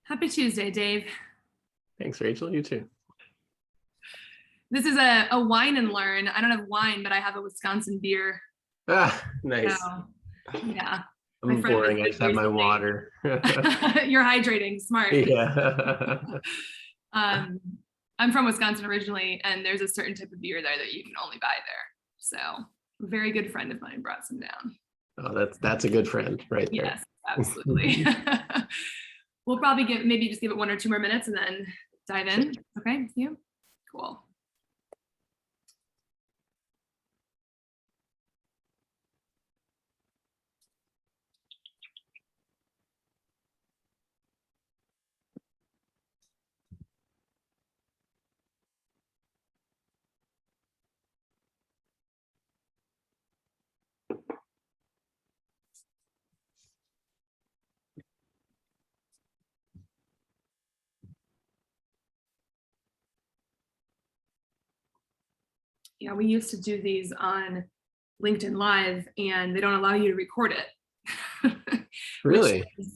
Happy Tuesday, Dave. Thanks, Rachel. You too. This is a wine and learn. I don't have wine, but I have a Wisconsin beer. Ah, nice. So, yeah. I'm boring. I just have my water. You're hydrating. Smart. Yeah. I'm from Wisconsin originally, and there's a certain type of beer there that you can only buy there. So a very good friend of mine brought some down. Oh, that's a good friend right there. Yes, absolutely. We'll probably just give it 1 or 2 more minutes and then dive in. Okay, with you? Cool. Yeah, we used to do these on LinkedIn Live, and they don't allow you to record it. Really? Which is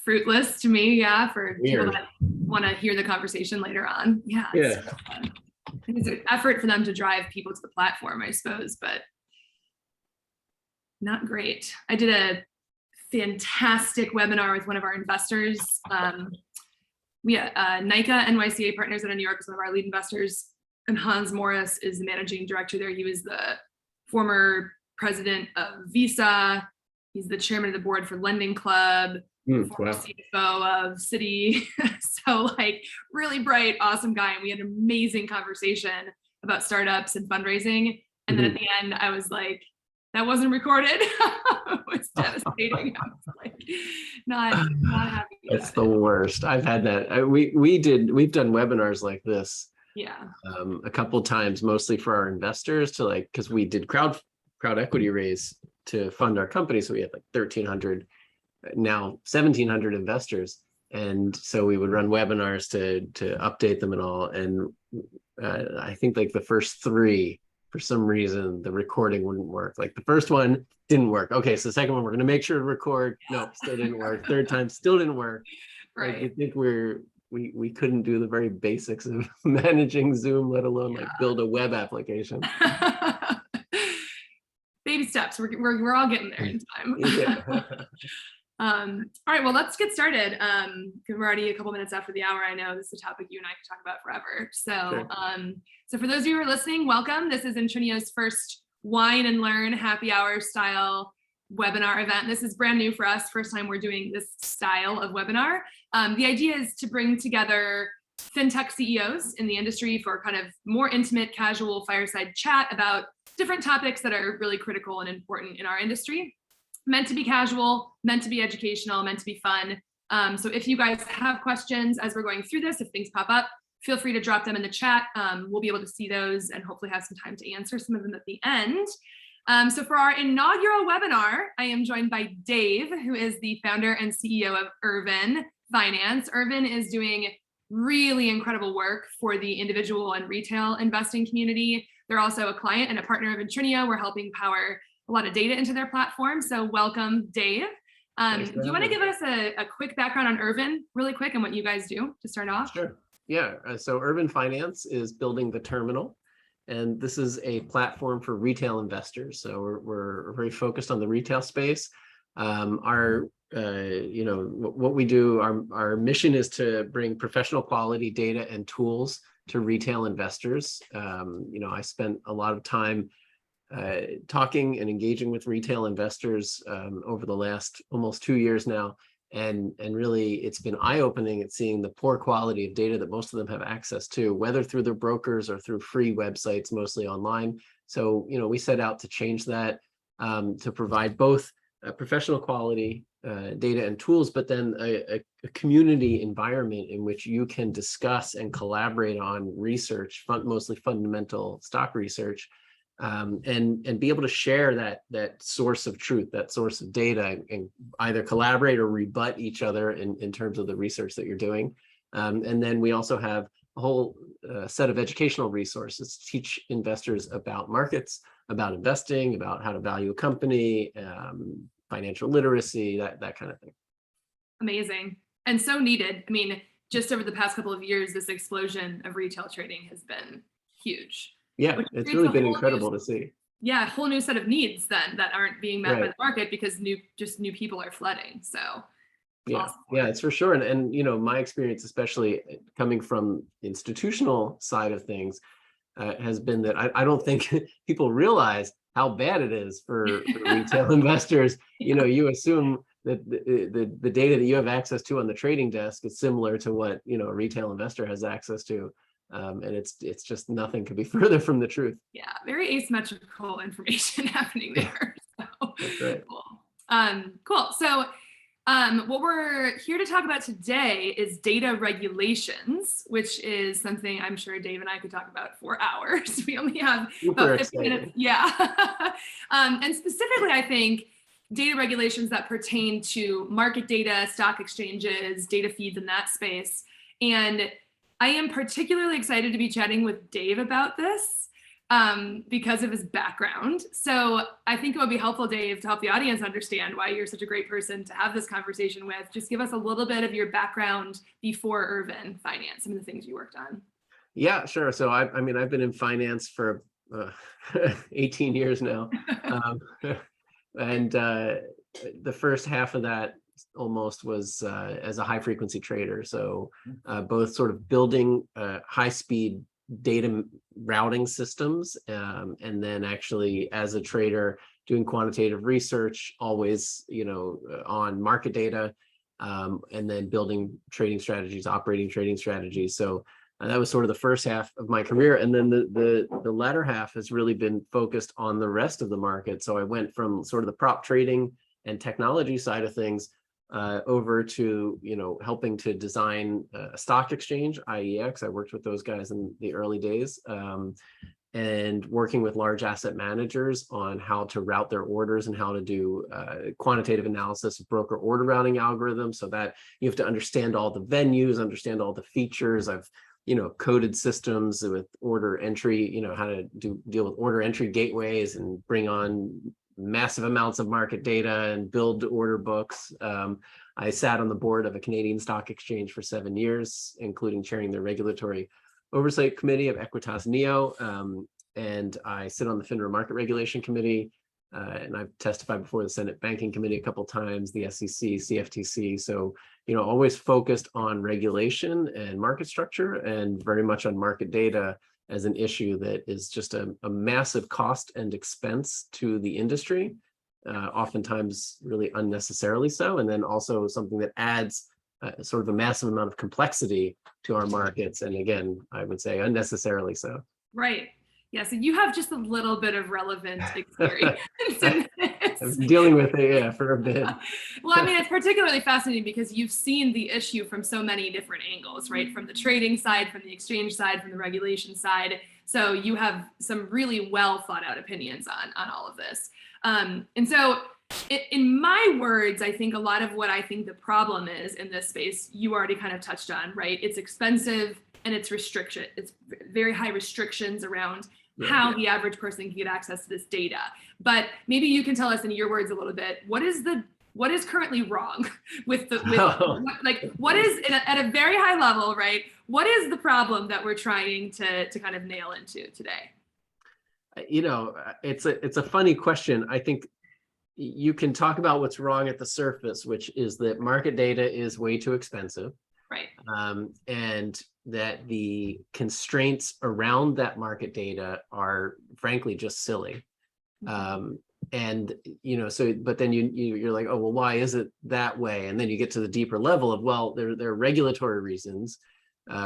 fruitless to me, yeah, for Weird. people that want to hear the conversation later on. Yeah. It's an effort for them to drive people to the platform, I suppose, but not great. I did a fantastic webinar with one of our investors. NYCA NYCA Partners out of New York is one of our lead investors, and Hans Morris is the managing director there. He was the former president of Visa. He's the chairman of the board for Lending Club, former CFO of Citi. So like really bright, awesome guy. And we had an amazing conversation about startups and fundraising. And then at the end, I was like, that wasn't recorded. It was devastating. I was like, not happy. It's the worst. I've had that. We've done webinars like this. Yeah. A couple times, mostly for our investors because we did crowd equity raise to fund our company. So we had like 1,300, now 1,700 investors. And so we would run webinars to update them and all. And I think like the first 3, for some reason, the recording wouldn't work. Like the first one didn't work. Okay, so the second one, we're going to make sure to record. No, still didn't work. Third time, still didn't work. Right. Like, I think we couldn't do the very basics of managing Zoom, let alone like build a web application. Baby steps. We're all getting there in time. Yeah. All right, well, let's get started. Because we're already a couple minutes after the hour. I know this is a topic you and I could talk about forever. So, Sure. So for those of you who are listening, welcome. This is Intrinio's first wine and learn happy hour style webinar event. This is brand new for us. First time we're doing this style of webinar. The idea is to bring together fintech CEOs in the industry for kind of more intimate, casual fireside chat about different topics that are really critical and important in our industry. Meant to be casual, meant to be educational, meant to be fun. So if you guys have questions as we're going through this, if things pop up, feel free to drop them in the chat. We'll be able to see those and hopefully have some time to answer some of them at the end. So for our inaugural webinar, I am joined by Dave, who is the founder and CEO of Urvin Finance. Urvin is doing really incredible work for the individual and retail investing community. They're also a client and a partner of Intrinio. We're helping power a lot of data into their platform. So welcome, Dave. Do you want to give us a quick background on Urvin really quick and what you guys do to start off? Sure. Yeah. So Urvin Finance is building the terminal, and this is a platform for retail investors. So we're very focused on the retail space. What we do, our mission is to bring professional quality data and tools to retail investors. I spent a lot of time talking and engaging with retail investors over the last almost 2 years now. And really, it's been eye-opening at seeing the poor quality of data that most of them have access to, whether through their brokers or through free websites, mostly online. So, we set out to change that, to provide both professional quality data and tools, but then a community environment in which you can discuss and collaborate on research, mostly fundamental stock research, and be able to share that source of truth, that source of data, and either collaborate or rebut each other in terms of the research that you're doing. And then we also have a whole set of educational resources to teach investors about markets, about investing, about how to value a company, financial literacy, that kind of thing. Amazing. And so needed. I mean, just over the past couple of years, this explosion of retail trading has been huge. Yeah, Which it's creates really a been whole incredible to see. a whole new set of needs then that aren't being met by Right. the market because new people are flooding. So Yeah, awesome. yeah, it's for sure. And my experience, especially coming from the institutional side of things, has been that I don't think people realize how bad it is for retail investors. You assume that the data that you have access to on the trading desk is similar to what a retail investor has access to, and it's just nothing could be further from the truth. Yeah, very asymmetrical information happening there. So That's right. cool. So what we're here to talk about today is data regulations, which is something I'm sure Dave and I could talk about for hours. We only have Super about 50 minutes. exciting. Yeah. And specifically, I think data regulations that pertain to market data, stock exchanges, data feeds in that space. And I am particularly excited to be chatting with Dave about this because of his background. So I think it would be helpful, Dave, to help the audience understand why you're such a great person to have this conversation with. Just give us a little bit of your background before Urvin Finance, some of the things you worked on. Yeah, sure. So I mean, I've been in finance for 18 years now. And the first half of that almost was as a high frequency trader. So both sort of building high speed data routing systems, and then actually as a trader doing quantitative research, always on market data, and then building trading strategies, operating trading strategies. So that was sort of the first half of my career, and then the latter half has really been focused on the rest of the market. So I went from sort of the prop trading and technology side of things over to helping to design a stock exchange, IEX. I worked with those guys in the early days, and working with large asset managers on how to route their orders and how to do quantitative analysis of broker order routing algorithms, so that you have to understand all the venues, understand all the features. I've coded systems with order entry, how to deal with order entry gateways and bring on massive amounts of market data and build order books. I sat on the board of a Canadian stock exchange for 7 years, including chairing the regulatory oversight committee of Equitas Neo. And I sit on the FINRA market regulation committee. And I've testified before the Senate Banking Committee a couple of times, the SEC, CFTC. So, always focused on regulation and market structure, and very much on market data as an issue that is just a massive cost and expense to the industry, oftentimes really unnecessarily so. And then also something that adds sort of a massive amount of complexity to our markets. And again, I would say unnecessarily so. Right. Yeah, so you have just a little bit of relevant experience in this. I've been dealing with it, for a bit. Well, I mean, it's particularly fascinating because you've seen the issue from so many different angles, right? From the trading side, from the exchange side, from the regulation side. So you have some really well thought out opinions on all of this. And so in my words, I think a lot of what I think the problem is in this space, you already kind of touched on, right? It's expensive and it's very high restrictions around how the average person can get access to this data. But maybe you can tell us in your words a little bit, what is currently wrong with what is at a very high level, right? What is the problem that we're trying to kind of nail into today? It's a funny question. I think you can talk about what's wrong at the surface, which is that market data is way too expensive. Right. And that the constraints around that market data are frankly just silly. And but then you're like, oh well, why is it that way? And then you get to the deeper level of, well, there are regulatory reasons,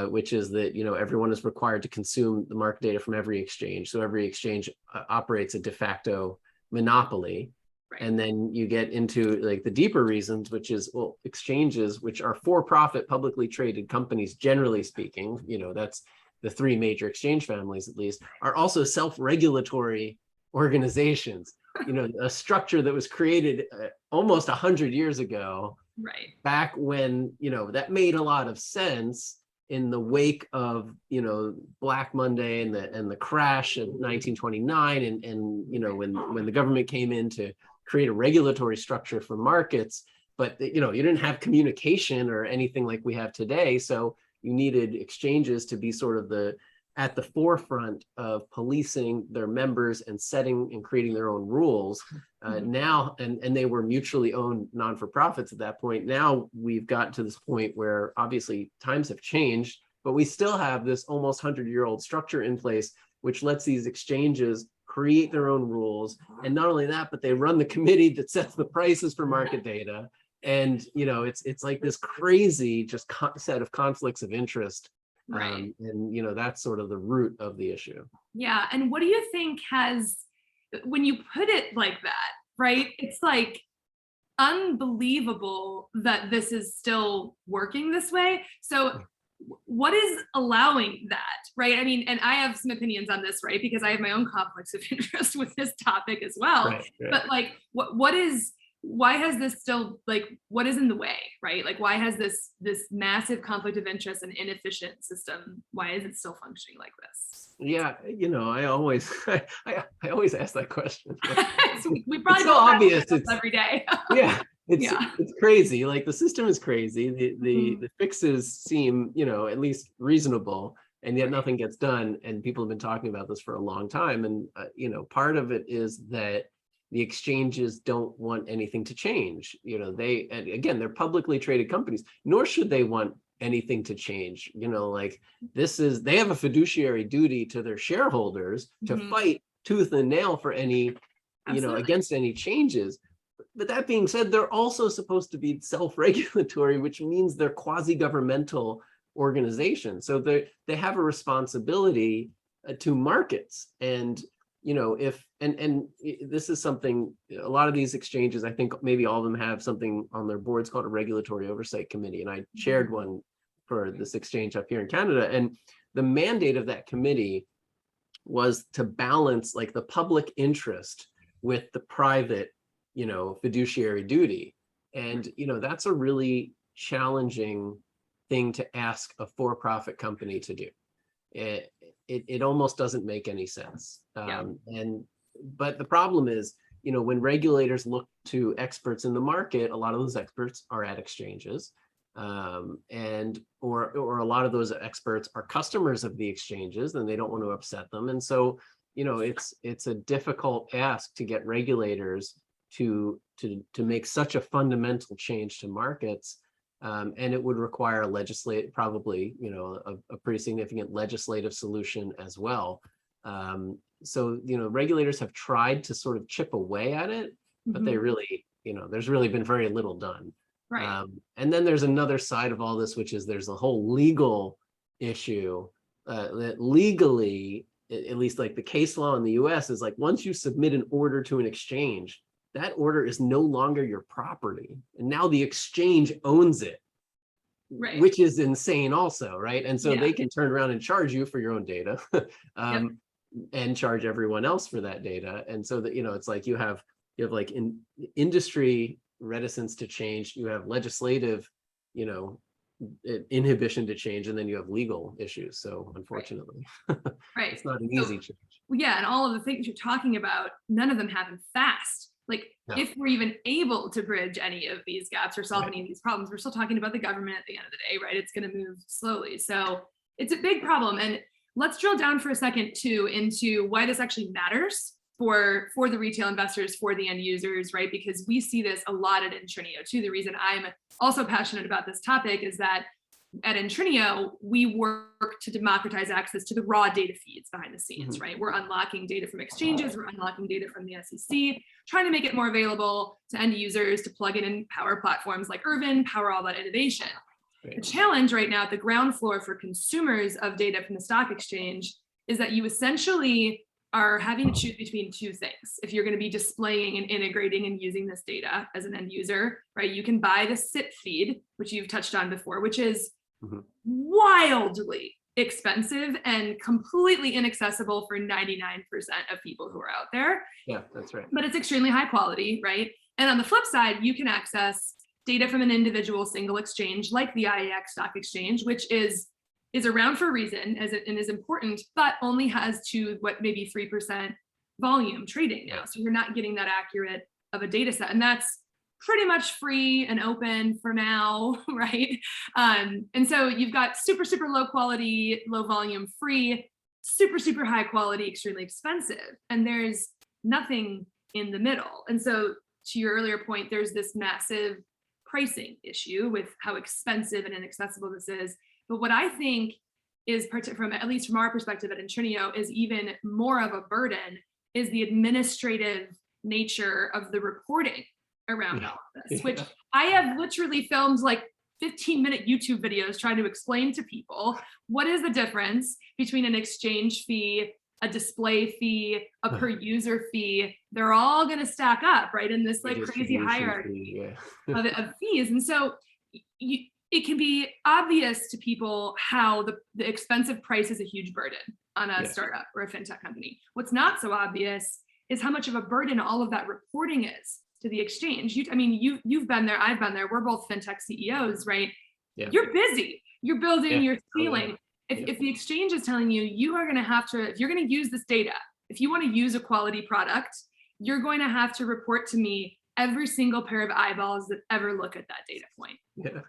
which is that everyone is required to consume the market data from every exchange. So every exchange operates a de facto monopoly. Right. And then you get into like the deeper reasons, which is, well, exchanges, which are for-profit publicly traded companies, generally speaking, that's the three major exchange families at least, are also self-regulatory organizations. A structure that was created almost 100 years ago, right? Back when that made a lot of sense in the wake of Black Monday and the crash of 1929, and when the government came in to create a regulatory structure for markets. but you didn't have communication or anything like we have today. So you needed exchanges to be sort of at the forefront of policing their members and setting and creating their own rules. Now, and they were mutually owned non-for-profits at that point. Now we've gotten to this point where obviously times have changed, but we still have this almost 100-year-old structure in place, which lets these exchanges create their own rules. And not only that, but they run the committee that sets the prices for market data. And it's like this crazy just set of conflicts of interest. Right. And that's sort of the root of the issue. Yeah. And what do you think when you put it like that, right? It's like unbelievable that this is still working this way. So what is allowing that, right? I mean, and I have some opinions on this, right? Because I have my own conflicts of interest with this topic as well. Right. But like, why has this still, like, what is in the way, right? Like, why has this massive conflict of interest and inefficient system, why is it still functioning like this? Yeah, I always I always ask that question. We probably it's so obvious every day. Yeah, it's crazy. Like the system is crazy. The fixes seem, at least reasonable, and yet nothing gets done. And people have been talking about this for a long time. And part of it is that the exchanges don't want anything to change. They're publicly traded companies, nor should they want anything to change. They have a fiduciary duty to their shareholders to fight tooth and nail for any, against any changes. But that being said, they're also supposed to be self-regulatory, which means they're quasi-governmental organizations. So they have a responsibility to markets. And this is something, a lot of these exchanges, I think maybe all of them have something on their boards called a regulatory oversight committee. And I chaired one for this exchange up here in Canada. And the mandate of that committee was to balance like the public interest with the private, fiduciary duty. And, that's a really challenging thing to ask a for-profit company to do. It almost doesn't make any sense. But the problem is, when regulators look to experts in the market, a lot of those experts are at exchanges, or a lot of those experts are customers of the exchanges, and they don't want to upset them. And so, it's a difficult ask to get regulators to make such a fundamental change to markets. And it would require probably, a pretty significant legislative solution as well. So, regulators have tried to sort of chip away at it, but they really, there's really been very little done. Right. And then there's another side of all this, which is there's a whole legal issue that legally, at least like the case law in the US is like, once you submit an order to an exchange, that order is no longer your property. And now the exchange owns it, right, which is insane also, right? And so they can turn around and charge you for your own data and charge everyone else for that data. And so that, it's like you have like industry reticence to change, you have legislative, inhibition to change, and then you have legal issues. So unfortunately, right. It's not an easy change. Yeah, and all of the things you're talking about, none of them happen fast. Like, if we're even able to bridge any of these gaps or solve any of these problems, we're still talking about the government at the end of the day, right? It's going to move slowly. So it's a big problem. And let's drill down for a second too into why this actually matters for the retail investors, for the end users, right? Because we see this a lot at Intrinio too. The reason I'm also passionate about this topic is that at Intrinio, we work to democratize access to the raw data feeds behind the scenes, right? We're unlocking data from exchanges, we're unlocking data from the SEC, trying to make it more available to end users to plug in and power platforms like Urvin, power all that innovation. The challenge right now at the ground floor for consumers of data from the stock exchange is that you essentially are having to choose between two things. If you're going to be displaying and integrating and using this data as an end user, right? You can buy the SIP feed, which you've touched on before, which is wildly expensive and completely inaccessible for 99% of people who are out there. Yeah, that's right. But it's extremely high quality, right? And on the flip side, you can access data from an individual single exchange like the IAX Stock Exchange, which is around for a reason and is important, but only has maybe 3% volume trading now. So you're not getting that accurate of a data set. And that's pretty much free and open for now, right? And so you've got super, super low quality, low volume, free, super, super high quality, extremely expensive. And there's nothing in the middle. And so to your earlier point, there's this massive pricing issue with how expensive and inaccessible this is. But what I think is, from at least from our perspective at Intrinio, is even more of a burden is the administrative nature of the reporting around all of this, which I have literally filmed like 15-minute YouTube videos trying to explain to people what is the difference between an exchange fee, a display fee, a per user fee. They're all going to stack up, right, in this like crazy hierarchy of fees. And so it can be obvious to people how the expensive price is a huge burden on a startup or a fintech company. What's not so obvious is how much of a burden all of that reporting is to the exchange. You've been there, I've been there. We're both fintech CEOs, right? Yeah. You're busy. You're building, you're scaling. If the exchange is telling you, you are going to have to, if you're going to use this data, if you want to use a quality product, you're going to have to report to me every single pair of eyeballs that ever look at that data point. Yeah.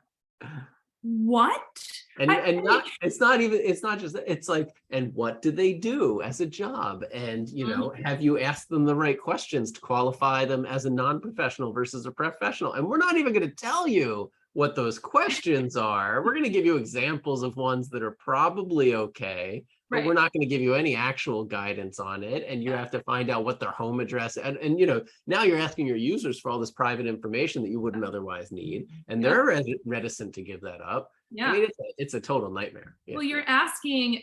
What? It's not just, it's like, and what do they do as a job? And, have you asked them the right questions to qualify them as a non-professional versus a professional? And we're not even going to tell you what those questions are. We're going to give you examples of ones that are probably okay, but we're not going to give you any actual guidance on it. And you have to find out what their home address and now you're asking your users for all this private information that you wouldn't otherwise need. And they're reticent to give that up. Yeah. I mean, it's a total nightmare. Yeah. Well, you're asking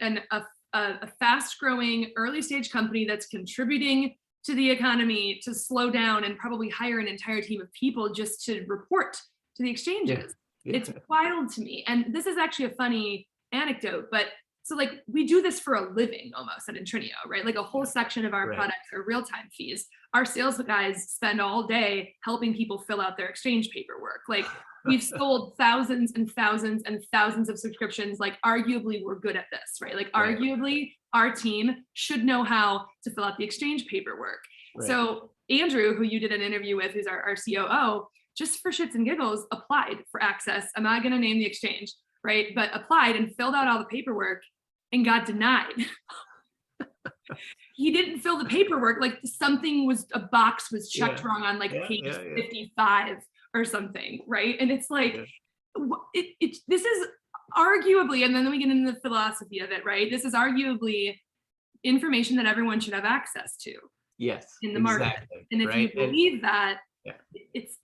a fast growing early stage company that's contributing to the economy to slow down and probably hire an entire team of people just to report to the exchanges. Yeah. It's wild to me. And this is actually a funny anecdote, but so like we do this for a living almost at Intrinio, right? Like a whole section of our products are real-time fees. Our sales guys spend all day helping people fill out their exchange paperwork. Like we've sold thousands and thousands and thousands of subscriptions. Like arguably we're good at this, right? Like arguably our team should know how to fill out the exchange paperwork. Right. So Andrew, who you did an interview with, who's our COO, just for shits and giggles, applied for access. I'm not going to name the exchange, right? But applied and filled out all the paperwork and got denied. He didn't fill the paperwork. Like a box was checked wrong on like page 55 or something, right? And it's like, this is arguably, and then we get into the philosophy of it, right? This is arguably information that everyone should have access to. Yes, in the market. And if you believe that, it's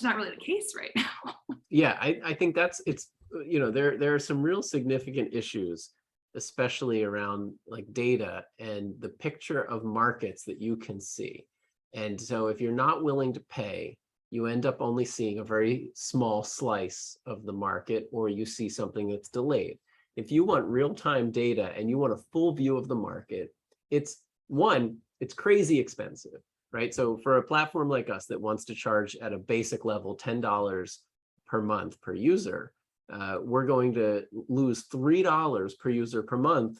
not really the case right now. Yeah, I think there are some real significant issues, especially around like data and the picture of markets that you can see. And so if you're not willing to pay, you end up only seeing a very small slice of the market, or you see something that's delayed. If you want real-time data and you want a full view of the market, it's crazy expensive, right? So for a platform like us that wants to charge at a basic level $10 per month per user, we're going to lose $3 per user per month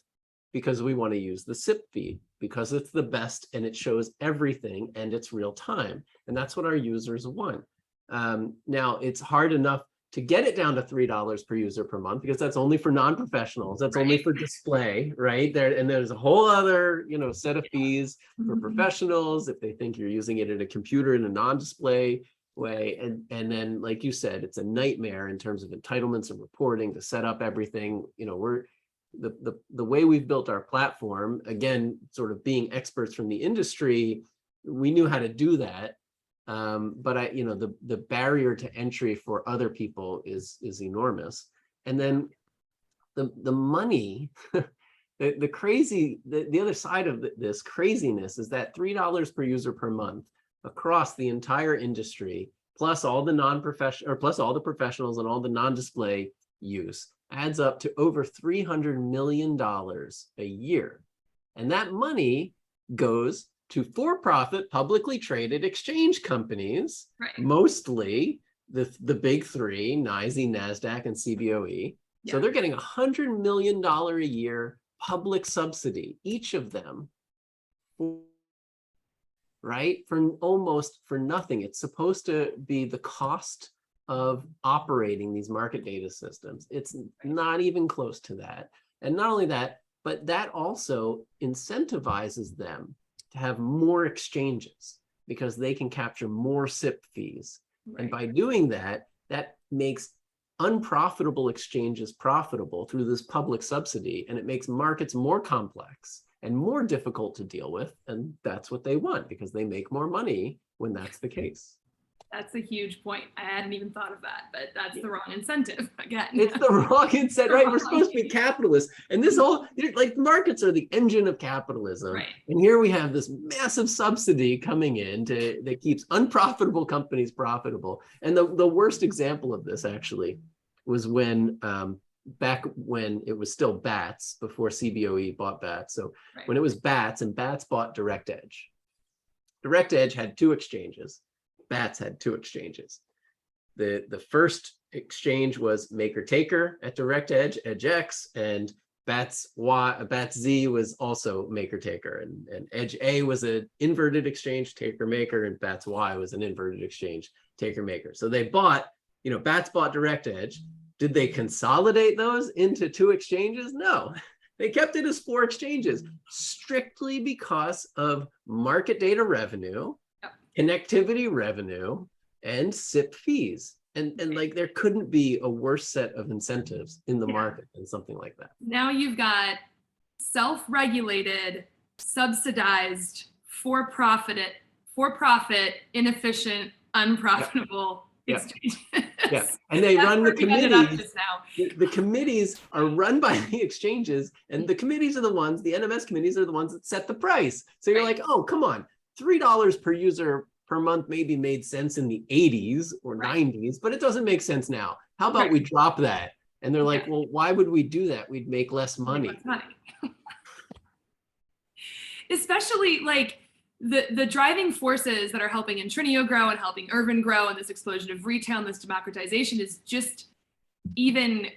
because we want to use the SIP feed, because it's the best and it shows everything and it's real time. And that's what our users want. Now, it's hard enough to get it down to $3 per user per month because that's only for non-professionals. That's only for display, right? There's a whole other, set of fees for professionals if they think you're using it in a computer in a non-display way. And then, like you said, it's a nightmare in terms of entitlements and reporting to set up everything. We're the way we've built our platform, again, sort of being experts from the industry, we knew how to do that. But the barrier to entry for other people is enormous. And then the money, the other side of this craziness is that $3 per user per month across the entire industry, plus all the plus all the professionals and all the non-display use, adds up to over $300 million a year. And that money goes to for-profit, publicly traded exchange companies, mostly the big three, NYSE, NASDAQ, and CBOE. Yeah. So they're getting $100 million a year public subsidy, each of them, right? For nothing. It's supposed to be the cost of operating these market data systems. It's not even close to that. And not only that, but that also incentivizes them to have more exchanges because they can capture more SIP fees. Right. And by doing that, that makes unprofitable exchanges profitable through this public subsidy, and it makes markets more complex and more difficult to deal with. And that's what they want because they make more money when that's the case. That's a huge point. I hadn't even thought of that, but that's the wrong incentive again. It's the wrong incentive, right? We're supposed to be capitalists. And this all, like, markets are the engine of capitalism. Right. And here we have this massive subsidy coming in that keeps unprofitable companies profitable. And the worst example of this actually was when, back when it was still BATS, before CBOE bought BATS. So when it was BATS and BATS bought Direct Edge. Direct Edge had 2 exchanges. BATS had 2 exchanges. The first exchange was Maker Taker at Direct Edge, EdgeX, and BATS Z was also Maker Taker, and Edge A was an inverted exchange, Taker Maker, and BATS Y was an inverted exchange, Taker Maker. So they bought, BATS bought Direct Edge. Did they consolidate those into 2 exchanges? No. They kept it as 4 exchanges, strictly because of market data revenue, connectivity revenue, and SIP fees. And like, there couldn't be a worse set of incentives in the market than something like that. Now you've got self-regulated, subsidized, for-profit, inefficient, unprofitable exchanges. Yeah, and they run the committees. The committees are run by the exchanges, and the committees are the ones, the NMS committees are the ones that set the price. So you're like, oh, come on. $3 per user per month maybe made sense in the 80s or 90s, but it doesn't make sense now. How about we drop that? And they're like, well, why would we do that? We'd make less money. Especially like the driving forces that are helping Intrinio grow and helping Urvin grow, and this explosion of retail and this democratization is just even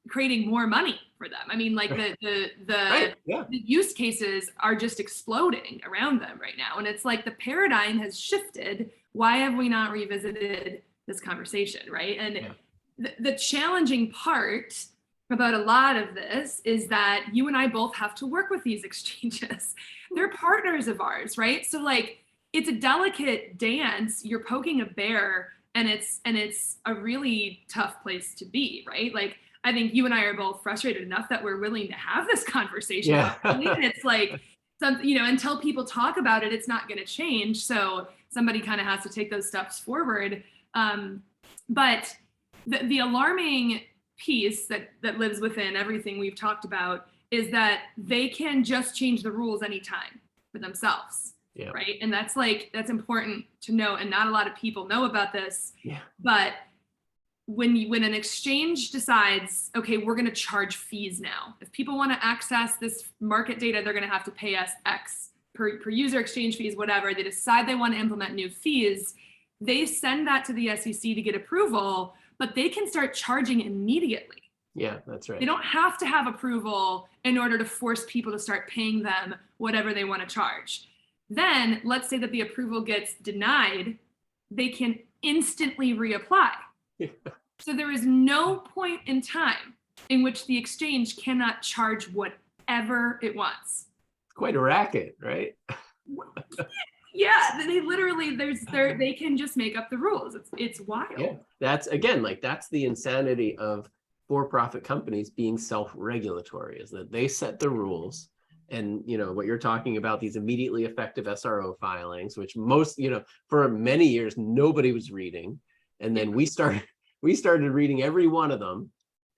creating more money for them. I mean, like the use cases are just exploding around them right now. And it's like the paradigm has shifted. Why have we not revisited this conversation, right? And the challenging part about a lot of this is that you and I both have to work with these exchanges. They're partners of ours, right? So like, it's a delicate dance. You're poking a bear, and it's a really tough place to be, right? Like, I think you and I are both frustrated enough that we're willing to have this conversation. And it's like, until people talk about it, it's not going to change. So somebody kind of has to take those steps forward. But the alarming piece that lives within everything we've talked about is that they can just change the rules anytime for themselves. Right. And that's important to know. And not a lot of people know about this. But when an exchange decides, okay, we're going to charge fees now. If people want to access this market data, they're going to have to pay us X per user, exchange fees, whatever. They decide they want to implement new fees. They send that to the SEC to get approval, but they can start charging immediately. Yeah, that's right. They don't have to have approval in order to force people to start paying them whatever they want to charge. Then let's say that the approval gets denied, they can instantly reapply. So there is no point in time in which the exchange cannot charge whatever it wants. It's quite a racket, right? Yeah, they literally, they can just make up the rules. It's wild. Yeah, that's the insanity of for-profit companies being self-regulatory, is that they set the rules. And what you're talking about, these immediately effective SRO filings, which most, for many years nobody was reading, and then we started reading every one of them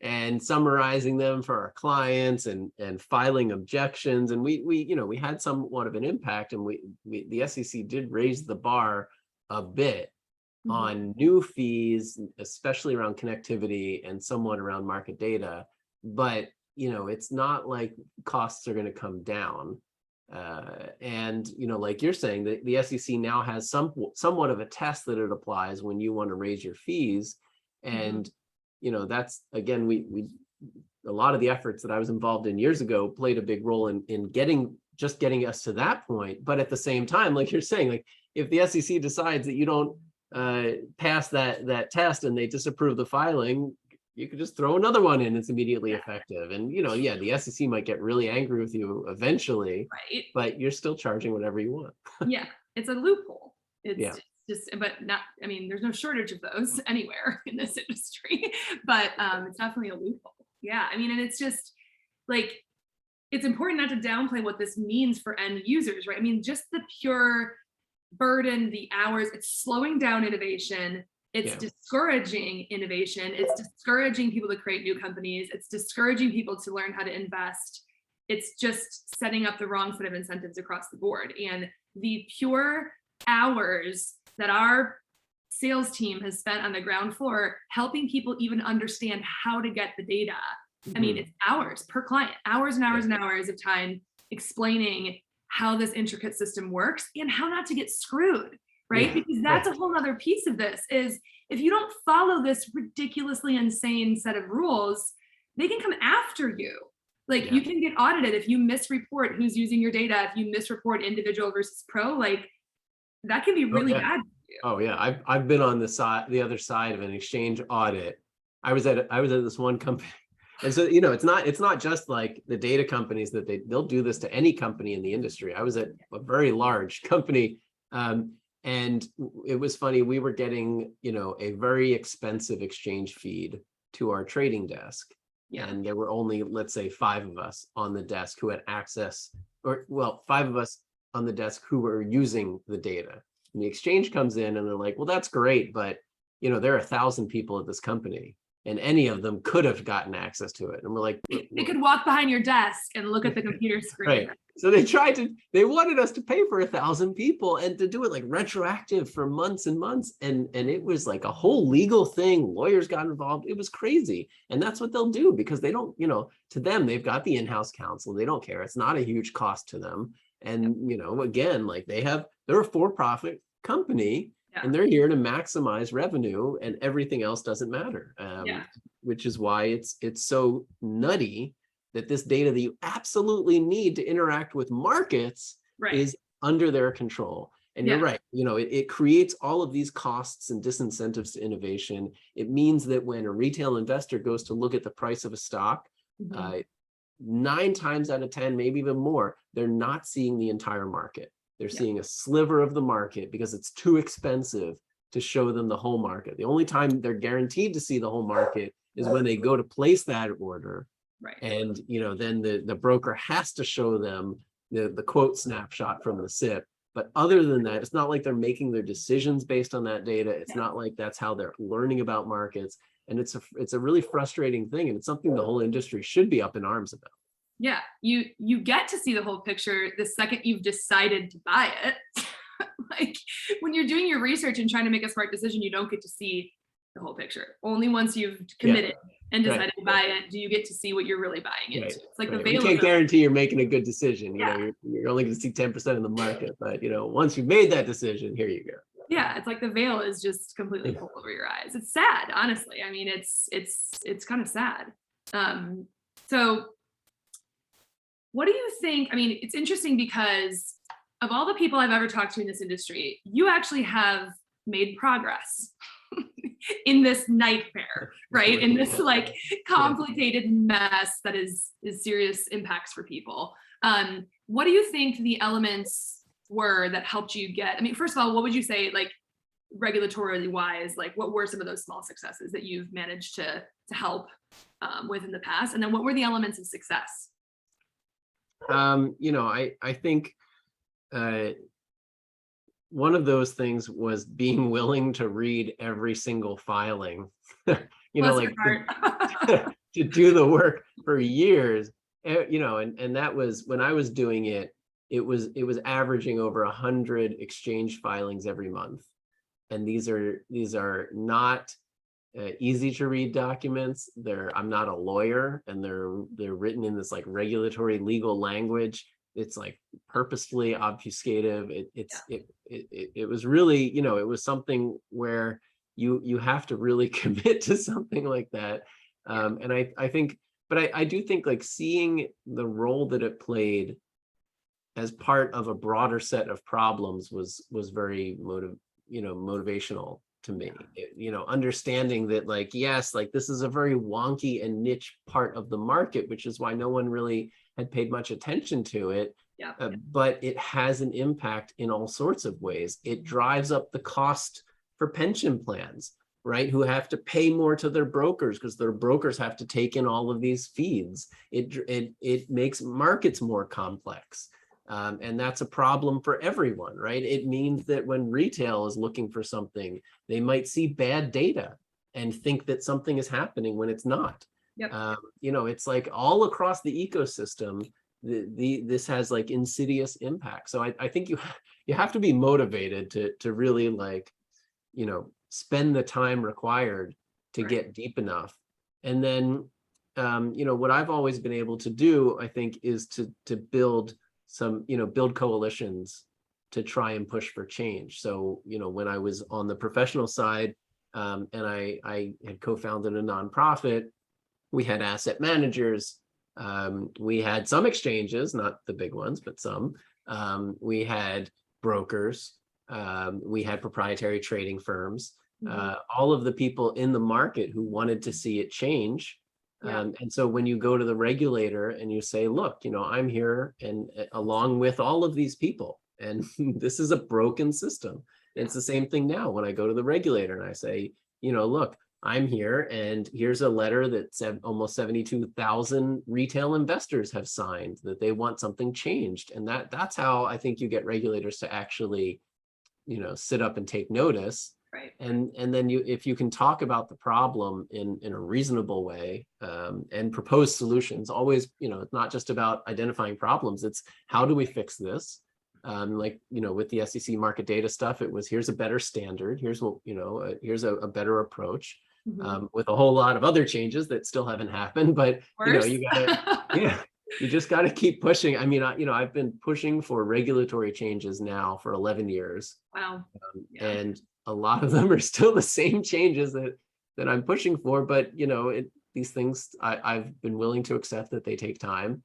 and summarizing them for our clients and filing objections, and we had somewhat of an impact, and the SEC did raise the bar a bit on new fees, especially around connectivity and somewhat around market data, but it's not like costs are going to come down. And, like you're saying, the SEC now has somewhat of a test that it applies when you want to raise your fees. And, that's, again, a lot of the efforts that I was involved in years ago played a big role in getting just getting us to that point. But at the same time, like you're saying, like if the SEC decides that you don't pass that test and they disapprove the filing, you could just throw another one in. It's immediately effective. And, yeah, the SEC might get really angry with you eventually, right? But you're still charging whatever you want. Yeah, it's a loophole. Yeah. Just, but not, I mean, there's no shortage of those anywhere in this industry, but it's definitely a loophole. Yeah, I mean, and it's just like, it's important not to downplay what this means for end users, right? I mean, just the pure burden, the hours, it's slowing down innovation. It's discouraging innovation. It's discouraging people to create new companies. It's discouraging people to learn how to invest. It's just setting up the wrong set of incentives across the board. And the pure hours that our sales team has spent on the ground floor helping people even understand how to get the data. I mean, it's hours per client, hours and hours and hours of time explaining how this intricate system works and how not to get screwed, right? Because that's a whole other piece of this is if you don't follow this ridiculously insane set of rules, they can come after you. Like you can get audited if you misreport who's using your data, if you misreport individual versus pro, like that can be really bad for you. Oh yeah, I've been on the other side of an exchange audit. I was at this one company. And so, it's not just like the data companies that they'll do this to any company in the industry. I was at a very large company, and it was funny. We were getting, a very expensive exchange feed to our trading desk. Yeah. And there were only, let's say, 5 of us on the desk who had access, 5 of us on the desk who were using the data. And the exchange comes in and they're like, well, that's great, but, there are 1,000 people at this company. And any of them could have gotten access to it. And we're like, they could walk behind your desk and look at the computer screen. Right. So they wanted us to pay for 1,000 people and to do it like retroactive for months and months. And it was like a whole legal thing. Lawyers got involved. It was crazy. And that's what they'll do because they don't, to them, they've got the in-house counsel. They don't care. It's not a huge cost to them. And, again, like they're a for-profit company. Yeah. And they're here to maximize revenue and everything else doesn't matter, which is why it's so nutty that this data that you absolutely need to interact with markets is under their control. And you're right, it creates all of these costs and disincentives to innovation. It means that when a retail investor goes to look at the price of a stock, 9 times out of 10, maybe even more, they're not seeing the entire market. They're seeing a sliver of the market because it's too expensive to show them the whole market. The only time they're guaranteed to see the whole market is when they go to place that order. Right. And, then the broker has to show them the quote snapshot from the SIP. But other than that, it's not like they're making their decisions based on that data. It's not like that's how they're learning about markets. And it's a really frustrating thing. And it's something the whole industry should be up in arms about. Yeah, you get to see the whole picture the second you've decided to buy it. Like when you're doing your research and trying to make a smart decision, you don't get to see the whole picture. Only once you've committed and decided to buy it do you get to see what you're really buying into. It's like the veil. You can't guarantee you're making a good decision. You're only going to see 10% of the market, but once you've made that decision, here you go. Yeah, it's like the veil is just completely pulled over your eyes. It's sad, honestly. I mean, it's kind of sad. So what do you think? I mean, it's interesting because of all the people I've ever talked to in this industry, you actually have made progress in this nightmare, right? In this like complicated mess that is serious impacts for people. What do you think the elements were that helped you get? I mean, first of all, what would you say, like regulatorily wise, like what were some of those small successes that you've managed to help with in the past? And then what were the elements of success? I think one of those things was being willing to read every single filing, to do the work for years, and that was when I was doing it, it was averaging over 100 exchange filings every month. And these are not easy to read documents. I'm not a lawyer, and they're written in this like regulatory legal language. It's like purposefully obfuscative. It was really, it was something where you have to really commit to something like that. And I think, but I do think like seeing the role that it played as part of a broader set of problems was very motivational to me. Understanding that, like, yes, like this is a very wonky and niche part of the market, which is why no one really had paid much attention to it. Yeah. But it has an impact in all sorts of ways. It drives up the cost for pension plans, right? Who have to pay more to their brokers because their brokers have to take in all of these feeds. It makes markets more complex. And that's a problem for everyone, right? It means that when retail is looking for something, they might see bad data and think that something is happening when it's not. Yep. It's like all across the ecosystem, this has like insidious impact. So I think you have to be motivated to really, like, spend the time required to get deep enough. And then, what I've always been able to do, I think, is to build build coalitions to try and push for change. So, when I was on the professional side, and I had co-founded a nonprofit, we had asset managers, we had some exchanges, not the big ones, but some. We had brokers, we had proprietary trading firms, all of the people in the market who wanted to see it change. And so when you go to the regulator and you say, look, I'm here and along with all of these people, and this is a broken system. It's the same thing now when I go to the regulator and I say, look, I'm here and here's a letter that said almost 72,000 retail investors have signed that they want something changed. And that's how I think you get regulators to actually, sit up and take notice. Right. And then if you can talk about the problem in a reasonable way, and propose solutions, always, it's not just about identifying problems, it's how do we fix this? With the SEC market data stuff, it was, here's a better standard, here's what, here's a better approach, with a whole lot of other changes that still haven't happened, but you gotta, you just got to keep pushing. I mean, I've been pushing for regulatory changes now for 11 years. Wow. And a lot of them are still the same changes that I'm pushing for, but these things I've been willing to accept that they take time.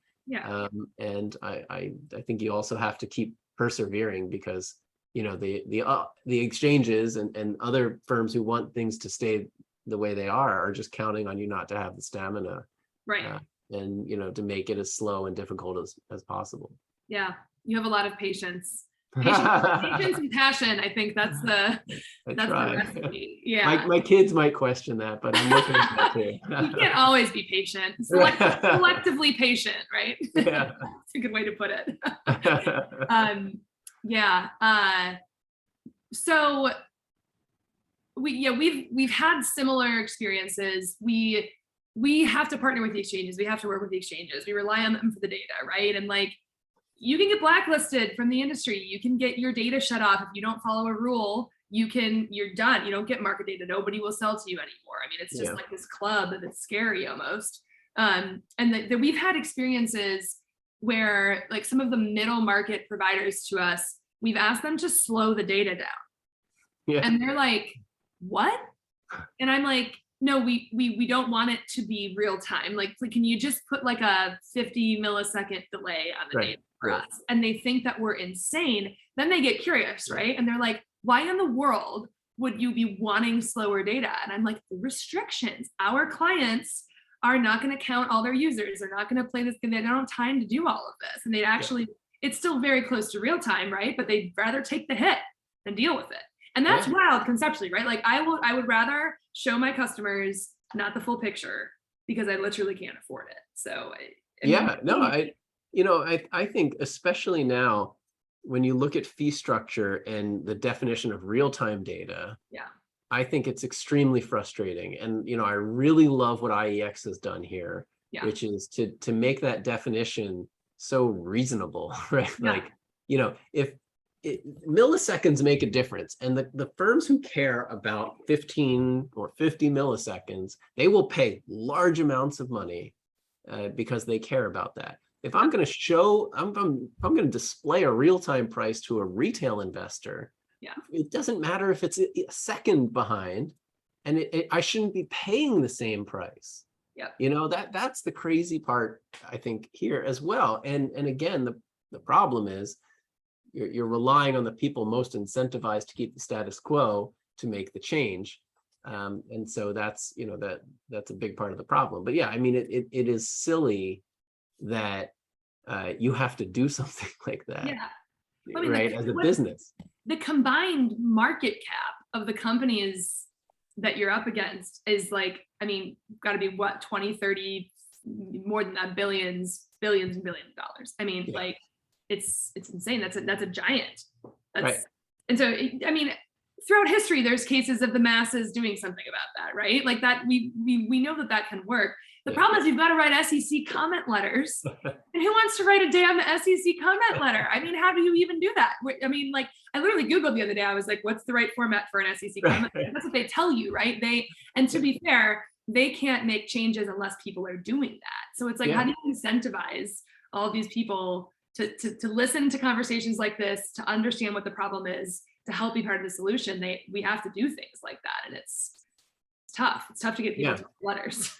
And I think you also have to keep persevering because the exchanges and other firms who want things to stay the way they are just counting on you not to have the stamina, right? And to make it as slow and difficult as possible. Yeah, you have a lot of patience. Patience and passion. I think that's the recipe. Yeah. My kids might question that, but I'm looking at that too. You can't always be patient. Selectively patient, right? Yeah. That's a good way to put it. So we've had similar experiences. We have to partner with the exchanges. We have to work with the exchanges. We rely on them for the data, right? And like, you can get blacklisted from the industry. You can get your data shut off if you don't follow a rule. You're done. You don't get market data. Nobody will sell to you anymore. I mean, it's just like this club that's scary almost. And that we've had experiences where like some of the middle market providers to us, we've asked them to slow the data down. And they're like, what? And I'm like, no, we don't want it to be real time. Like, can you just put like a 50 millisecond delay on the data for us? And they think that we're insane. Then they get curious, right? And they're like, why in the world would you be wanting slower data? And I'm like, the restrictions. Our clients are not going to count all their users. They're not going to play this game. They don't have time to do all of this. And they'd actually, it's still very close to real time, right? But they'd rather take the hit than deal with it. And that's wild conceptually, right? Like I would rather show my customers not the full picture because I literally can't afford it. So I think especially now when you look at fee structure and the definition of real-time data, I think it's extremely frustrating. And I really love what IEX has done here, which is to make that definition so reasonable, right? Like, if milliseconds make a difference, and the firms who care about 15 or 50 milliseconds, they will pay large amounts of money because they care about that. If I'm going to display a real-time price to a retail investor, it doesn't matter if it's a second behind, and I shouldn't be paying the same price. That's the crazy part, I think, here as well. And again, The problem is you're relying on the people most incentivized to keep the status quo to make the change. And so that's, that's a big part of the problem. But yeah, I mean, it is silly that you have to do something like that, Yeah. I mean, right, as a business. The combined market cap of the companies that you're up against is like, I mean, got to be what, 20, 30, more than that, billions and billions of dollars. I mean, like, it's insane. That's a giant. Right. And so, I mean, throughout history, there's cases of the masses doing something about that, right? Like that, we know that can work. The problem is you've got to write SEC comment letters. And who wants to write a damn SEC comment letter? I mean, how do you even do that? I mean, like, I literally Googled the other day, I was like, what's the right format for an SEC comment letter? That's what they tell you, right? And to be fair, they can't make changes unless people are doing that. So it's like, how do you incentivize all of these people to listen to conversations like this, to understand what the problem is, to help be part of the solution? We have to do things like that. And it's tough. It's tough to get people to write letters.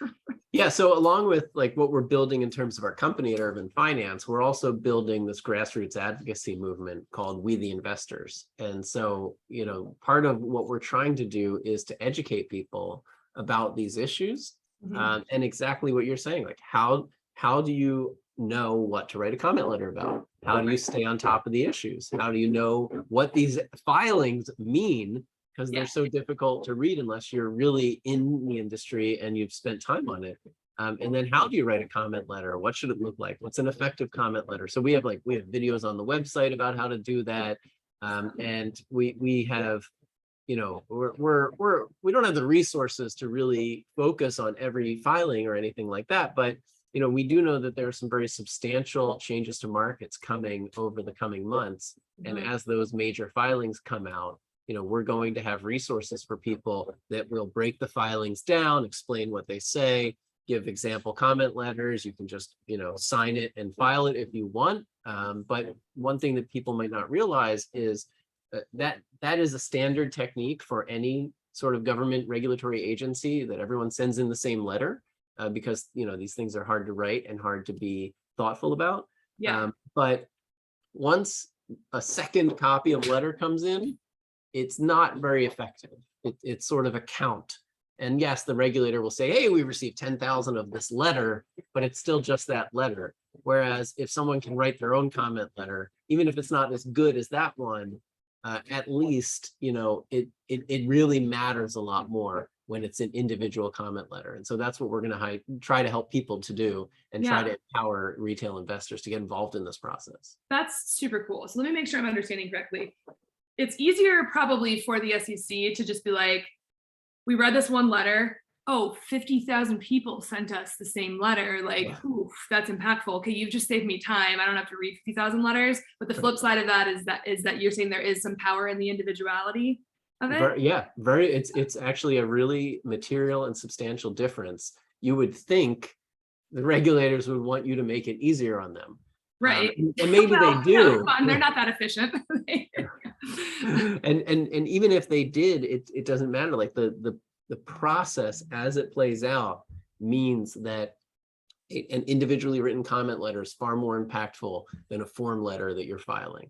Yeah. So along with like what we're building in terms of our company at Urvin Finance, we're also building this grassroots advocacy movement called We the Investors. And so, part of what we're trying to do is to educate people about these issues, and exactly what you're saying, like how do you know what to write a comment letter about? How do you stay on top of the issues? How do you know what these filings mean? Because they're so difficult to read unless you're really in the industry and you've spent time on it. And then how do you write a comment letter? What should it look like? What's an effective comment letter? So we have videos on the website about how to do that. And we have, we don't have the resources to really focus on every filing or anything like that. But we do know that there are some very substantial changes to markets coming over the coming months. And as those major filings come out, we're going to have resources for people that will break the filings down, explain what they say, give example comment letters. You can just, sign it and file it if you want. But one thing that people might not realize is that is a standard technique for any sort of government regulatory agency, that everyone sends in the same letter, because, these things are hard to write and hard to be thoughtful about. But once a second copy of letter comes in, it's not very effective. It's sort of a count. And yes, the regulator will say, hey, we received 10,000 of this letter, but it's still just that letter. Whereas if someone can write their own comment letter, even if it's not as good as that one, at least, it really matters a lot more when it's an individual comment letter. And so that's what we're going to try to help people to do, and try to empower retail investors to get involved in this process. That's super cool. So let me make sure I'm understanding correctly. It's easier probably for the SEC to just be like, we read this one letter. Oh, 50,000 people sent us the same letter. Like, oof, that's impactful. Okay, you've just saved me time. I don't have to read 50,000 letters. But the flip side of that is that you're saying there is some power in the individuality of it. It's actually a really material and substantial difference. You would think the regulators would want you to make it easier on them. Right. And maybe they do. No, they're not that efficient. and even if they did, it doesn't matter. Like the process as it plays out means that an individually written comment letter is far more impactful than a form letter that you're filing.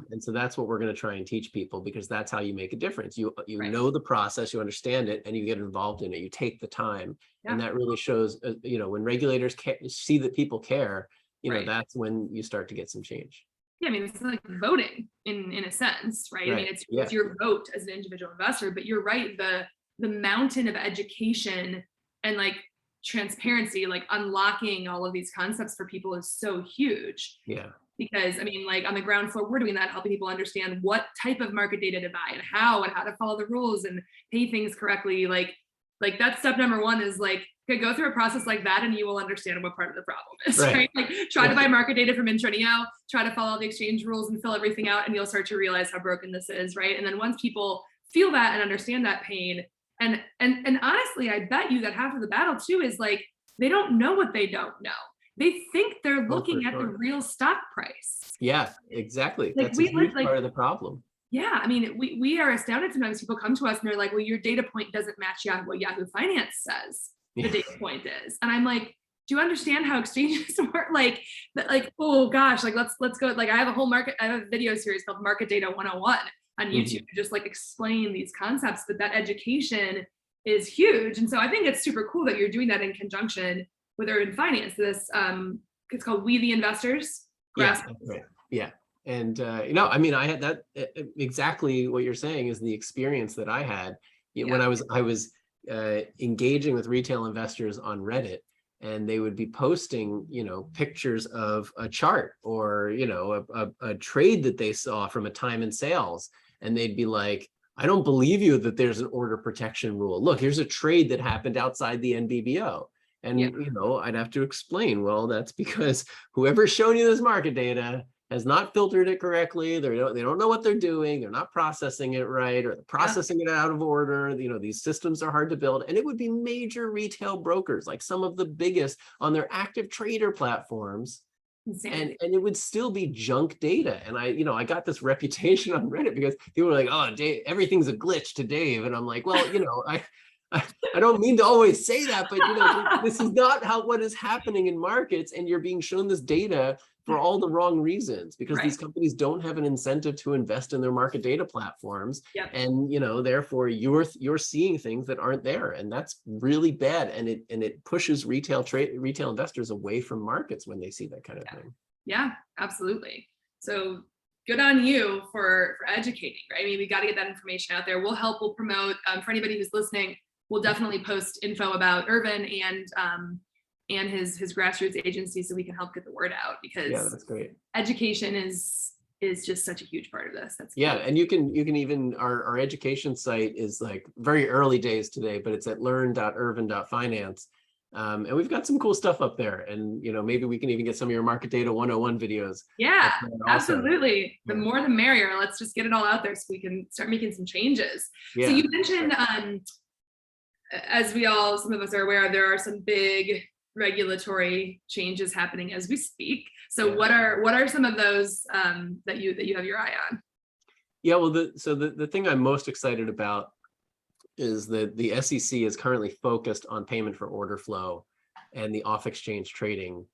And so that's what we're going to try and teach people, because that's how you make a difference. You know the process, you understand it, and you get involved in it. You take the time, and that really shows. When regulators see that people care, that's when you start to get some change. Yeah, I mean, it's like voting in a sense, right? I mean, it's your vote as an individual investor, but you're right. The mountain of education and like transparency, like unlocking all of these concepts for people is so huge. Because I mean, like on the ground floor, we're doing that, helping people understand what type of market data to buy and how to follow the rules and pay things correctly. Like that's step number one, is like, okay, go through a process like that and you will understand what part of the problem is, right? Like try to buy market data from Intrinio, try to follow the exchange rules and fill everything out, and you'll start to realize how broken this is, right? And then once people feel that and understand that pain, and honestly, I bet you that half of the battle too is like, they don't know what they don't know. They think they're looking at the real stock price. Yeah, exactly. Like, that's a huge part of the problem. Yeah, I mean, we are astounded sometimes. People come to us and they're like, well, your data point doesn't match what Yahoo Finance says the data point is. And I'm like, do you understand how exchanges work? Like, oh gosh, like let's go. Like I have a video series called Market Data 101 on YouTube to just like explain these concepts, but that education is huge. And so I think it's super cool that you're doing that in conjunction with Urvin Finance. This it's called We the Investors. Yeah, right. Yeah. And I mean, I had that exactly what you're saying is the experience that I had when I was engaging with retail investors on Reddit, and they would be posting, pictures of a chart or, a trade that they saw from a time in sales. And they'd be like, I don't believe you that there's an order protection rule. Look, here's a trade that happened outside the NBBO. And, I'd have to explain, well, that's because whoever's showing you this market data has not filtered it correctly. They don't know what they're doing. They're not processing it right, or they're processing it out of order. These systems are hard to build. And it would be major retail brokers, like some of the biggest on their active trader platforms. And it would still be junk data. And I got this reputation on Reddit because people were like, oh, Dave, everything's a glitch to Dave. And I'm like, well, I don't mean to always say that, but this is not what is happening in markets, and you're being shown this data for all the wrong reasons because these companies don't have an incentive to invest in their market data platforms, and therefore you're seeing things that aren't there, and that's really bad, and it pushes retail investors away from markets when they see that kind of thing. Yeah, absolutely. So good on you for educating, right? I mean, we got to get that information out there. We'll promote for anybody who's listening. We'll definitely post info about Urvin and his grassroots agency so we can help get the word out, because that's great. Education is just such a huge part of this. That's cool. And you can even our education site is like very early days today, but it's at learn.urvin.finance. And we've got some cool stuff up there, and maybe we can even get some of your Market Data 101 videos. Yeah, absolutely. The more the merrier. Let's just get it all out there so we can start making some changes. So you mentioned as some of us are aware, there are some big regulatory changes happening as we speak. So what are some of those that you have your eye on? Yeah, well, the thing I'm most excited about is that the SEC is currently focused on payment for order flow and the off-exchange trading,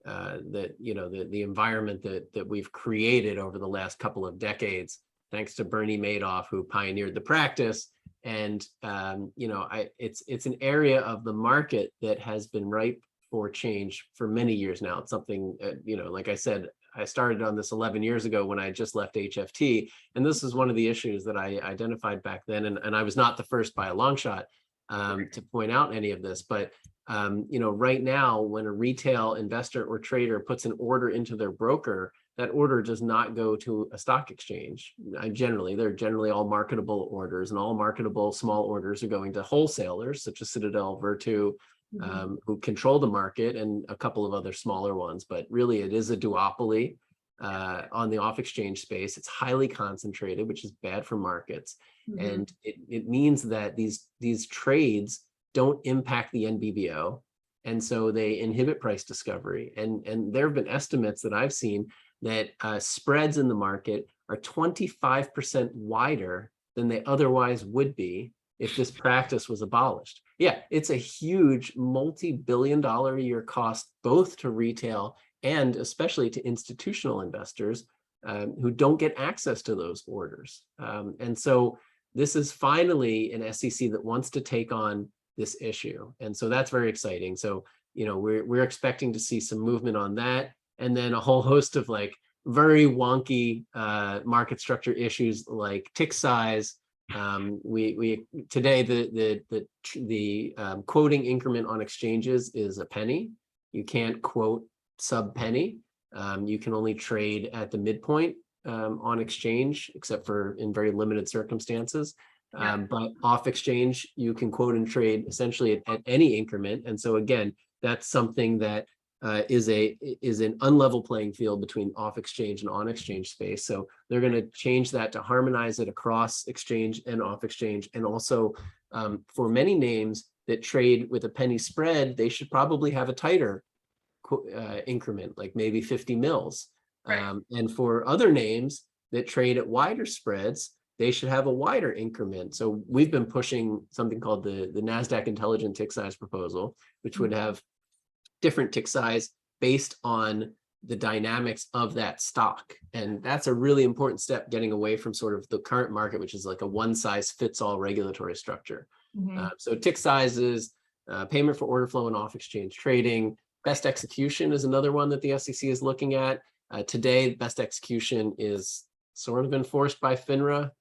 the environment that we've created over the last couple of decades, thanks to Bernie Madoff, who pioneered the practice. And it's an area of the market that has been ripe for change for many years now. It's something, like I said, I started on this 11 years ago when I just left HFT. And this is one of the issues that I identified back then. And I was not the first by a long shot to point out any of this. But, right now, when a retail investor or trader puts an order into their broker, that order does not go to a stock exchange. They're generally all marketable orders, and all marketable small orders are going to wholesalers such as Citadel, Virtu, who control the market, and a couple of other smaller ones. But really, it is a duopoly on the off-exchange space. It's highly concentrated, which is bad for markets. And it means that these trades don't impact the NBBO. And so they inhibit price discovery. And there have been estimates that I've seen that spreads in the market are 25% wider than they otherwise would be if this practice was abolished. Yeah, it's a huge multi-billion-dollar a year cost, both to retail and especially to institutional investors who don't get access to those orders. And so this is finally an SEC that wants to take on this issue. And so that's very exciting. So, we're expecting to see some movement on that. And then a whole host of like very wonky market structure issues like tick size. We today the quoting increment on exchanges is a penny. You can't quote sub penny. You can only trade at the midpoint on exchange, except for in very limited circumstances. But off exchange, you can quote and trade essentially at any increment. And so again, that's something that is an unlevel playing field between off exchange and on exchange space. So they're going to change that to harmonize it across exchange and off exchange. And also for many names that trade with a penny spread, they should probably have a tighter increment, like maybe 50 mils. Right. And for other names that trade at wider spreads, they should have a wider increment. So we've been pushing something called the NASDAQ Intelligent Tick Size Proposal, which would have different tick size based on the dynamics of that stock. And that's a really important step, getting away from sort of the current market, which is like a one size fits all regulatory structure. So tick sizes, payment for order flow and off exchange trading, best execution is another one that the SEC is looking at. Today, best execution is sort of enforced by FINRA.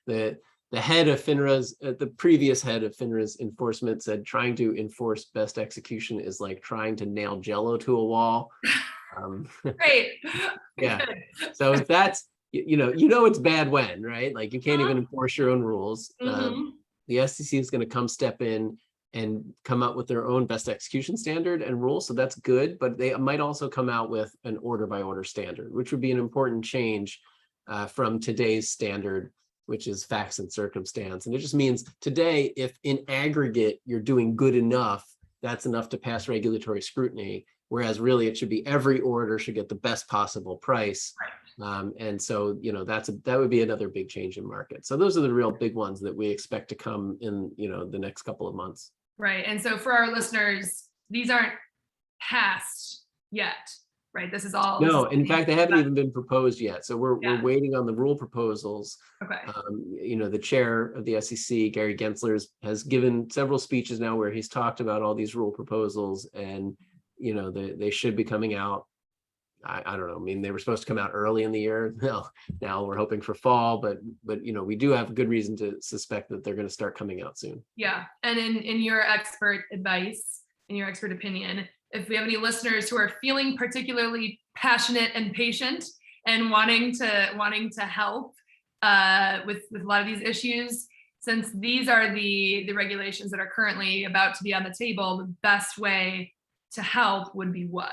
The head of FINRA's, the previous head of FINRA's enforcement said trying to enforce best execution is like trying to nail Jello to a wall. Great. Yeah. So if that's, you know, it's bad when, right? Like you can't even enforce your own rules. The SEC is going to come step in and come up with their own best execution standard and rules. So that's good, but they might also come out with an order by order standard, which would be an important change from today's standard, which is facts and circumstance. And it just means today, if in aggregate you're doing good enough, that's enough to pass regulatory scrutiny. Whereas really it should be every order should get the best possible price. And so, you know, that would be another big change in market. So those are the real big ones that we expect to come in, you know, the next couple of months. Right. And so for our listeners, these aren't passed yet, right? This is all. No, in fact, they haven't even been proposed yet. So we're waiting on the rule proposals. Okay. You know, the chair of the SEC, Gary Gensler, has given several speeches now where he's talked about all these rule proposals, and you know, they should be coming out. I don't know. I mean, they were supposed to come out early in the year. Now we're hoping for fall, but you know, we do have good reason to suspect that they're going to start coming out soon. Yeah. And in your expert advice, in your expert opinion, if we have any listeners who are feeling particularly passionate and patient and wanting to help with a lot of these issues, since these are the regulations that are currently about to be on the table, the best way to help would be what?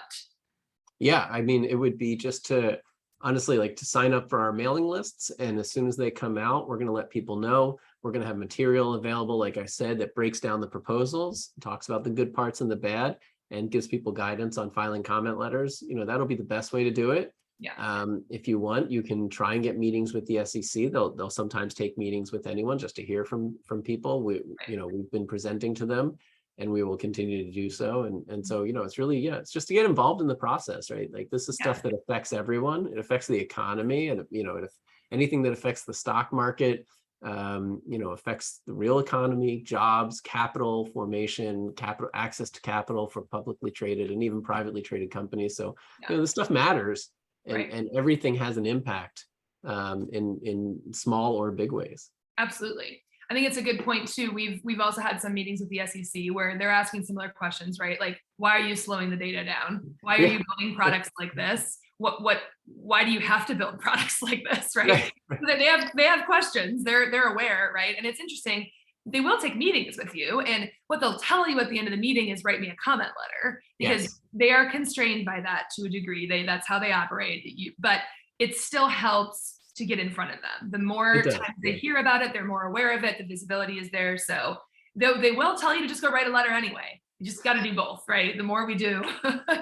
Yeah, I mean, it would be just to honestly like to sign up for our mailing lists. And as soon as they come out, we're going to let people know. We're going to have material available, like I said, that breaks down the proposals, talks about the good parts and the bad, and gives people guidance on filing comment letters. You know, that'll be the best way to do it. Yeah. If you want, you can try and get meetings with the SEC. They'll sometimes take meetings with anyone just to hear from people. You know, we've been presenting to them, and we will continue to do so. And so, you know, it's really, it's just to get involved in the process, right? Like this is stuff that affects everyone. It affects the economy, and, you know, anything that affects the stock market, you know, affects the real economy, jobs, capital formation, capital access to capital for publicly traded and even privately traded companies. So, you know, this stuff matters, and everything has an impact in small or big ways. Absolutely. I think it's a good point too. We've also had some meetings with the SEC where they're asking similar questions, right? Like, why are you slowing the data down? Why are you building products like this? Why do you have to build products like this, right? They have questions. They're aware, right? And it's interesting. They will take meetings with you, and what they'll tell you at the end of the meeting is write me a comment letter, because they are constrained by that to a degree. That's how they operate. But it still helps to get in front of them. The more times they hear about it, they're more aware of it. The visibility is there. So they will tell you to just go write a letter anyway. You just got to do both, right? The more we do, the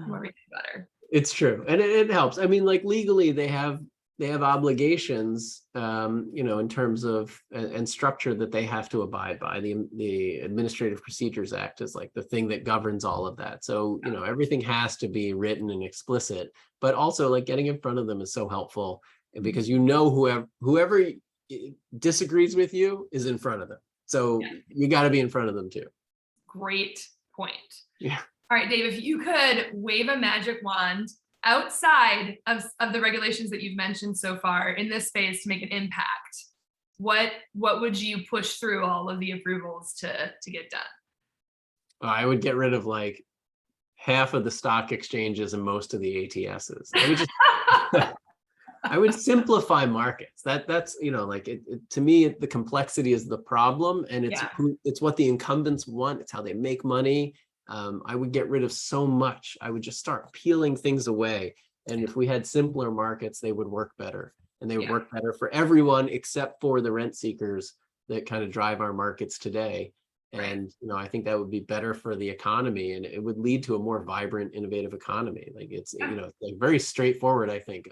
more we do better. It's true. And it helps. I mean, like legally they have obligations, you know, in terms of and structure that they have to abide by. The Administrative Procedures Act is like the thing that governs all of that. So, you know, everything has to be written and explicit, but also like getting in front of them is so helpful, because you know whoever disagrees with you is in front of them. So you got to be in front of them too. Great point. Yeah. All right, Dave, if you could wave a magic wand outside of the regulations that you've mentioned so far in this space to make an impact, what would you push through all of the approvals to get done? I would get rid of like half of the stock exchanges and most of the ATSs. I would just I would simplify markets. That's, you know, like to me, the complexity is the problem, and it's what the incumbents want. It's how they make money. I would get rid of so much. I would just start peeling things away. And if we had simpler markets, they would work better, and they would work better for everyone except for the rent seekers that kind of drive our markets today. And, you know, I think that would be better for the economy, and it would lead to a more vibrant, innovative economy. Like it's, you know, like very straightforward. I think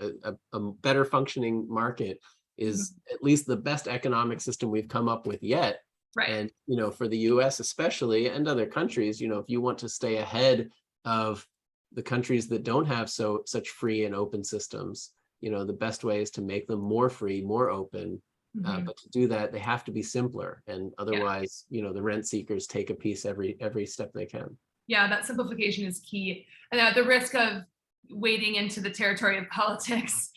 a better functioning market is at least the best economic system we've come up with yet. Right. And, for the US especially, and other countries, if you want to stay ahead of the countries that don't have such free and open systems, the best way is to make them more free, more open. Mhm. But to do that, they have to be simpler. And Yeah. otherwise, the rent seekers take a piece every step they can. Yeah, that simplification is key. And at the risk of wading into the territory of politics,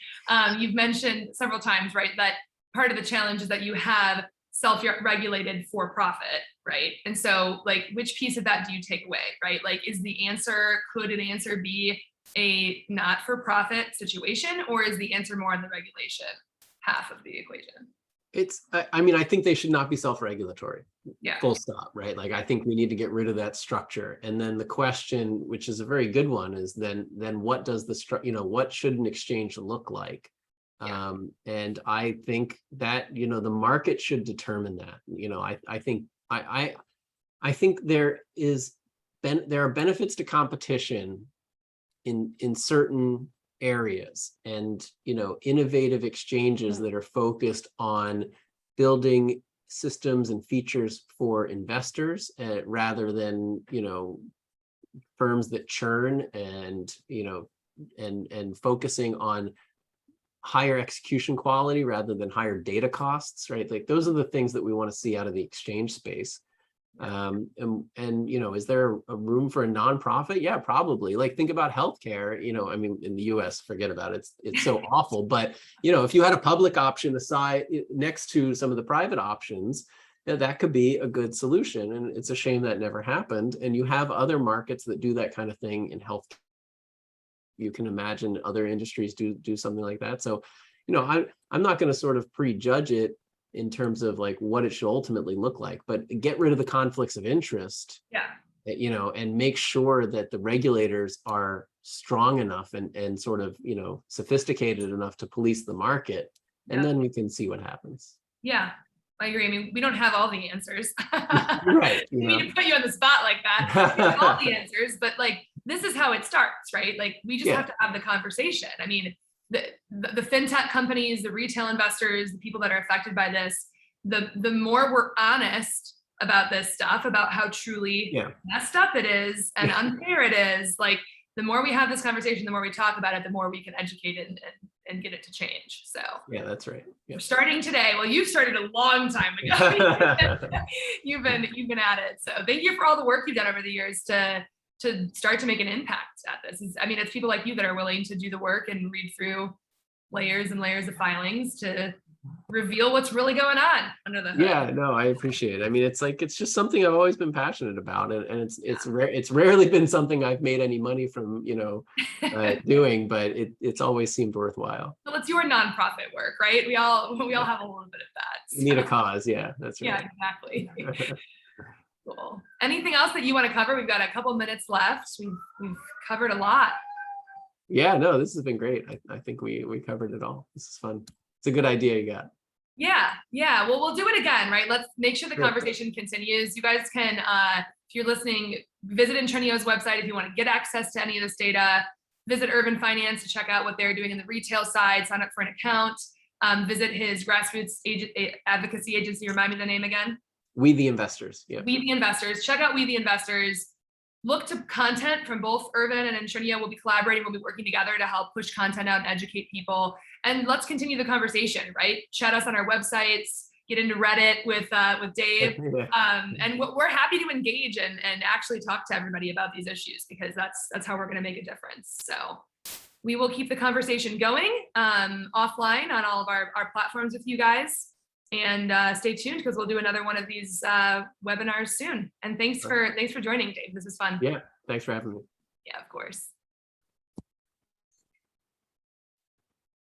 you've mentioned several times, right, that part of the challenge is that you have self-regulated for-profit, right? And so, like, which piece of that do you take away, right? Like, could an answer be a not-for-profit situation, or is the answer more on the regulation half of the equation? I think they should not be self-regulatory. Yeah. Full stop, right? Like, I think we need to get rid of that structure. And then the question, which is a very good one, is then what does what should an exchange look like? Yeah. And I think that, the market should determine that. I think there are benefits to competition in certain areas, and innovative exchanges that are focused on building systems and features for investors, rather than firms that churn, and and focusing on higher execution quality rather than higher data costs, right? Like, those are the things that we want to see out of the exchange space. And is there a room for a nonprofit? Yeah, probably. Like, think about healthcare. In the US, forget about it. It's so awful. But if you had a public option aside next to some of the private options, that could be a good solution. And it's a shame that never happened. And you have other markets that do that kind of thing in healthcare. You can imagine other industries do something like that. So, I'm not going to sort of prejudge it in terms of like what it should ultimately look like, but get rid of the conflicts of interest. Yeah. And make sure that the regulators are strong enough and sort of, sophisticated enough to police the market. And then we can see what happens. Yeah, I agree. I mean, we don't have all the answers. Right. We need to put you on the spot like that. We don't have all the answers, but like, this is how it starts, right? Like, we just have to have the conversation. I mean, the fintech companies, the retail investors, the people that are affected by this, the more we're honest about this stuff, about how truly messed up it is and unfair it is, like, the more we have this conversation, the more we talk about it, the more we can educate it and get it to change. So yeah, that's right. we're starting today. Well, you started a long time ago. You've been at it. So thank you for all the work you've done over the years to start to make an impact at this. It's people like you that are willing to do the work and read through layers and layers of filings to reveal what's really going on under the hood. Yeah, no, I appreciate it. It's just something I've always been passionate about, and it's rarely been something I've made any money from, doing, but it's always seemed worthwhile. Well, it's your nonprofit work, right? We all have a little bit of that. So. We need a cause. Yeah, that's right. Yeah, exactly. Cool. Anything else that you want to cover? We've got a couple minutes left. We've covered a lot. Yeah, no, this has been great. I think we covered it all. This is fun. It's a good idea you got. Yeah. Well, we'll do it again, right? Let's make sure the conversation continues. You guys can, if you're listening, visit Intrinio's website if you want to get access to any of this data. Visit Urvin Finance to check out what they're doing in the retail side. Sign up for an account. Visit his grassroots advocacy agency. Remind me the name again. We the Investors. Yeah. We the Investors. Check out We the Investors. Look to content from both Urvin and Intrinio. We'll be collaborating. We'll be working together to help push content out and educate people. And let's continue the conversation, right? Chat us on our websites. Get into Reddit with Dave. And we're happy to engage and actually talk to everybody about these issues, because that's how we're going to make a difference. So we will keep the conversation going offline on all of our platforms with you guys. And stay tuned, because we'll do another one of these webinars soon. And thanks for joining, Dave. This is fun. Yeah, thanks for having me. Yeah, of course.